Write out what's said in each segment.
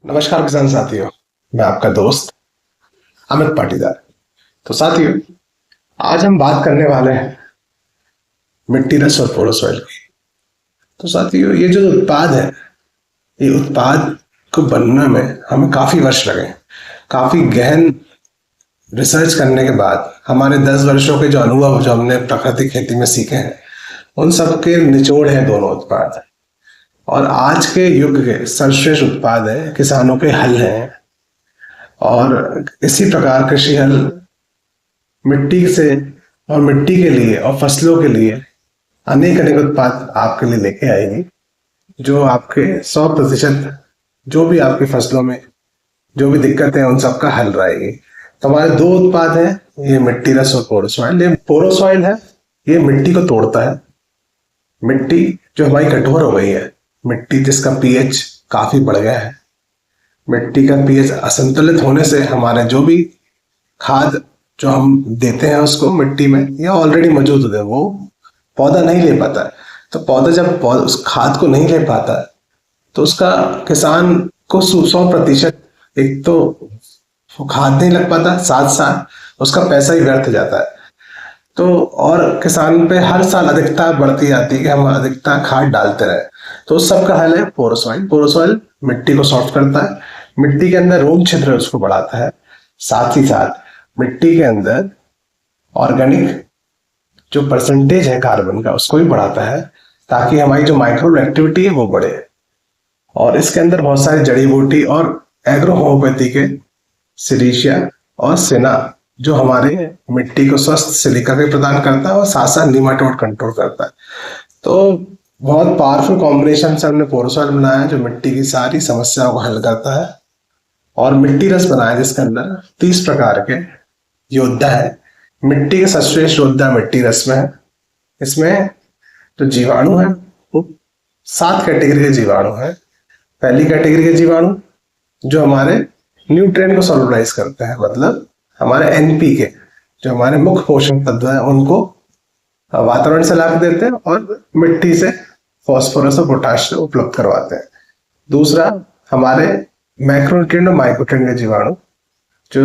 नमस्कार किसान साथियों। मैं आपका दोस्त अमित पाटीदार। तो साथियों, आज हम बात करने वाले हैं मिट्टी रस और पोरोसॉइल की। तो साथियों, ये जो उत्पाद है, ये उत्पाद को बनने में हमें काफी वर्ष लगे। काफी गहन रिसर्च करने के बाद हमारे 10 वर्षों के जो अनुभव जो हमने प्राकृतिक खेती में सीखे हैं, उन सब के निचोड़ है दोनों उत्पाद। और आज के युग के सर्वश्रेष्ठ उत्पाद है, किसानों के हल हैं। और इसी प्रकार कृषि हल मिट्टी से और मिट्टी के लिए और फसलों के लिए अनेक अनेक उत्पाद आपके लिए लेके आएगी, जो आपके 100% जो भी आपकी फसलों में जो भी दिक्कत है उन सब का हल रहेगी। तो हमारे दो उत्पाद हैं, ये मिट्टी रस और पोरोसॉइल। ये पोरोसॉइल है, ये मिट्टी को तोड़ता है। मिट्टी जो हमारी कठोर हो गई है, मिट्टी जिसका पीएच काफी बढ़ गया है, मिट्टी का पीएच असंतुलित होने से हमारे जो भी खाद जो हम देते हैं उसको मिट्टी में या ऑलरेडी मौजूद है, वो पौधा नहीं ले पाता है। तो पौधा जब उस खाद को नहीं ले पाता है, तो उसका किसान को 100% एक तो खाद नहीं लग पाता, साथ साथ उसका पैसा ही व्यर्थ जाता है। तो और किसान पे हर साल अधिकता बढ़ती जाती है कि हम अधिकता खाद डालते रहे। तो उस सब का हल है पोरोसॉइल। पोरोसॉइल मिट्टी को सॉफ्ट करता है, मिट्टी के अंदर रोम छिद्र है उसको बढ़ाता है, साथ ही साथ मिट्टी के अंदर ऑर्गेनिक जो परसेंटेज है कार्बन का उसको भी बढ़ाता है, ताकि हमारी जो माइक्रो एक्टिविटी है वो बढ़े। और इसके अंदर बहुत सारी जड़ी बूटी और एग्रो होम्योपैथी के सिलीशिया और सेना जो हमारे मिट्टी को स्वस्थ सिलिका भी प्रदान करता है और साथ साथ निमाटोड कंट्रोल करता है। तो बहुत पावरफुल कॉम्बिनेशन से हमने पोरोसॉइल बनाया जो मिट्टी की सारी समस्याओं को हल करता है। और मिट्टी रस बनाया जिसके अंदर 30 प्रकार के योद्धा है। मिट्टी के सर्वश्रेष्ठ योद्धा मिट्टी रस में है। इसमें जो जीवाणु है वो 7 कैटेगरी के जीवाणु है। पहली कैटेगरी के जीवाणु जो हमारे न्यूट्रिएंट को सोलुबलाइज करते हैं, मतलब हमारे एनपीके जो हमारे मुख्य पोषक तत्व है उनको वातावरण से लाभ देते हैं और मिट्टी से फॉस्फोरस और पोटाश उपलब्ध करवाते हैं। दूसरा हमारे मैक्रोन्यूट्रिएंट और माइक्रोन्यूट्रिएंट के जीवाणु जो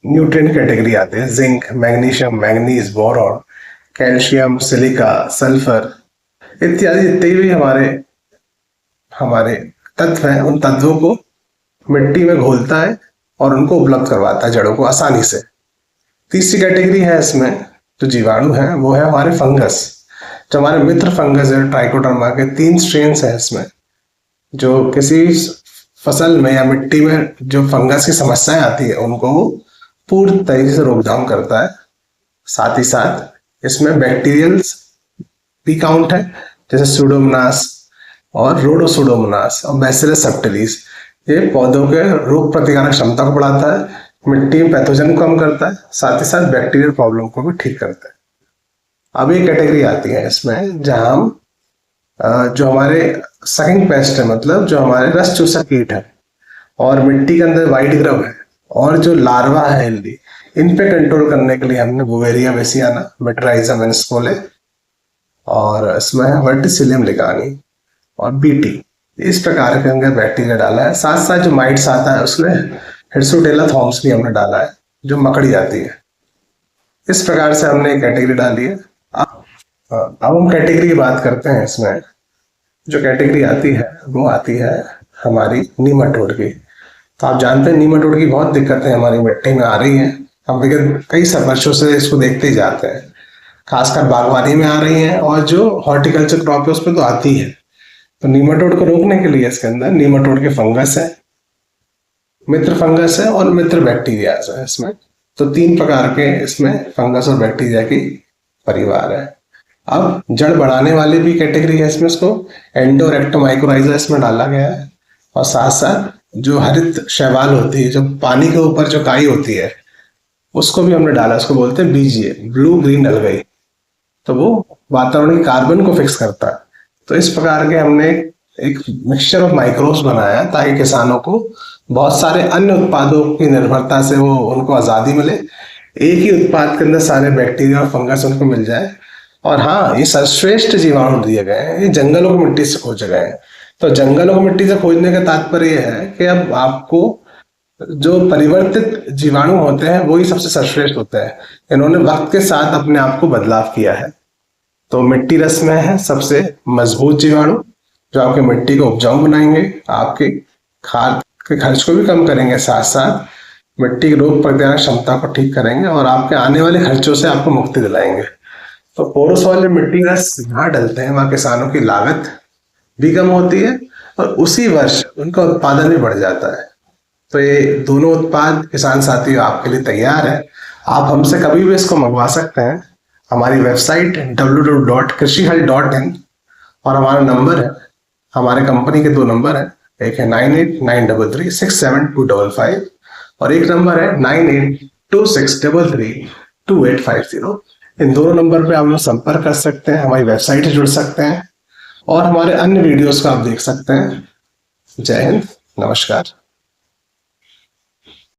न्यूट्रिएंट कैटेगरी आते हैं, zinc, magnesium, manganese, boron, calcium, silica, sulphur इत्यादि जितने भी हमारे तत्व हैं, उन तत्वों को मिट्टी में घोलता है और उनको उपलब्ध करवाता है जड़ों को आसानी से। तीसरी कैटेगरी है इसमें जो जीवाणु है वो है हमारे फंगस। जो हमारे मित्र फंगस है ट्राइकोडर्मा के 3 स्ट्रेन्स हैं इसमें, जो किसी फसल में या मिट्टी में जो फंगस की समस्याएं आती है उनको पूर्ण तरीके से रोकथाम करता है। साथ ही साथ इसमें बैक्टीरियल्स भी काउंट है, जैसे सुडोमोनास और रोडोसुडोमोनास और बैसिलस सबटिलिस। ये पौधों के रोग प्रतिकारक क्षमता को बढ़ाता है, मिट्टी में पैथोजन को कम करता है, साथ ही साथ बैक्टीरियल प्रॉब्लम को भी ठीक करता है। अब ये कैटेगरी आती है इसमें जहां हम जो हमारे सकिंग पेस्ट है, मतलब जो हमारे रस चूसक कीट है और मिट्टी के अंदर वाइट ग्रब है और जो लार्वा है हेल्दी, इन पे कंट्रोल करने के लिए हमने बुवेरिया बेसियाना, मेटराइजम इनस्कोले और इसमें वर्टिसिलियम लिगानी और बीटी, इस प्रकार के हमने बैक्टीरिया डाला है। साथ साथ जो माइट्स आता है उसमें हिर्सुटेला थॉम्स भी हमने डाला है जो मकड़ी आती है। इस प्रकार से हमने कैटेगरी डाली है। अब हम कैटेगरी की बात करते हैं। इसमें जो कैटेगरी आती है वो आती है हमारी नीमाटोड की। तो आप जानते हैं नीमाटोड की बहुत दिक्कतें हमारी मिट्टी में आ रही हैं। हम विगत कई वर्षों से इसको देखते ही जाते हैं, खासकर बागवानी में आ रही हैं और जो हॉर्टिकल्चर क्रॉप है उसमें तो आती है। तो नीमाटोड को रोकने के लिए इसके अंदर नीमाटोड के फंगस है, मित्र फंगस है और मित्र बैक्टीरिया है इसमें। तो 3 प्रकार के इसमें फंगस और बैक्टीरिया की परिवार है। अब जड़ बढ़ाने वाली भी कैटेगरी है इसमें, इसको एंडोरेक्टोमाइकोराइजा इसमें डाला गया है। और साथ साथ जो हरित शैवाल होती है, जो पानी के ऊपर जो काई होती है, उसको भी हमने डाला। उसको बोलते हैं बीजीए, ब्लू ग्रीन अलगाई। तो वो वातावरण के कार्बन को फिक्स करता है। तो इस प्रकार के हमने एक मिक्सचर ऑफ माइक्रोब्स बनाया ताकि किसानों को बहुत सारे अन्य उत्पादों की निर्भरता से वो उनको आज़ादी मिले, एक ही उत्पाद के अंदर सारे बैक्टीरिया और फंगस उनको मिल जाए। और हाँ, ये सर्वश्रेष्ठ जीवाणु दिए गए हैं, ये जंगलों की मिट्टी से खोजे गए हैं। तो जंगलों को मिट्टी से खोजने का तात्पर्य यह है कि अब आपको जो परिवर्तित जीवाणु होते हैं वही सबसे सर्वश्रेष्ठ होते हैं। इन्होंने वक्त के साथ अपने आप को बदलाव किया है। तो मिट्टी रस में है सबसे मजबूत जीवाणु जो आपके मिट्टी को उपजाऊ बनाएंगे, आपके खाद के खर्च को भी कम करेंगे, साथ साथ मिट्टी की रोग प्रतिरोधक क्षमता को ठीक करेंगे और आपके आने वाले खर्चों से आपको मुक्ति दिलाएंगे। तो पोरस वाले मिट्टी रस जहाँ डलते हैं वहाँ किसानों की लागत भी कम होती है और उसी वर्ष उनका उत्पादन भी बढ़ जाता है। तो ये दोनों उत्पाद किसान साथियों आपके लिए तैयार है। आप हमसे कभी भी इसको मंगवा सकते हैं। हमारी वेबसाइट www.krishihal.in और हमारा नंबर है, हमारे कंपनी के 2 नंबर है, एक है 9893367255 और एक नंबर है 9826332850। इन दोनों नंबर पे आप लोग संपर्क कर सकते हैं, हमारी वेबसाइट से जुड़ सकते हैं और हमारे अन्य वीडियोस को आप देख सकते हैं। जय हिंद, नमस्कार।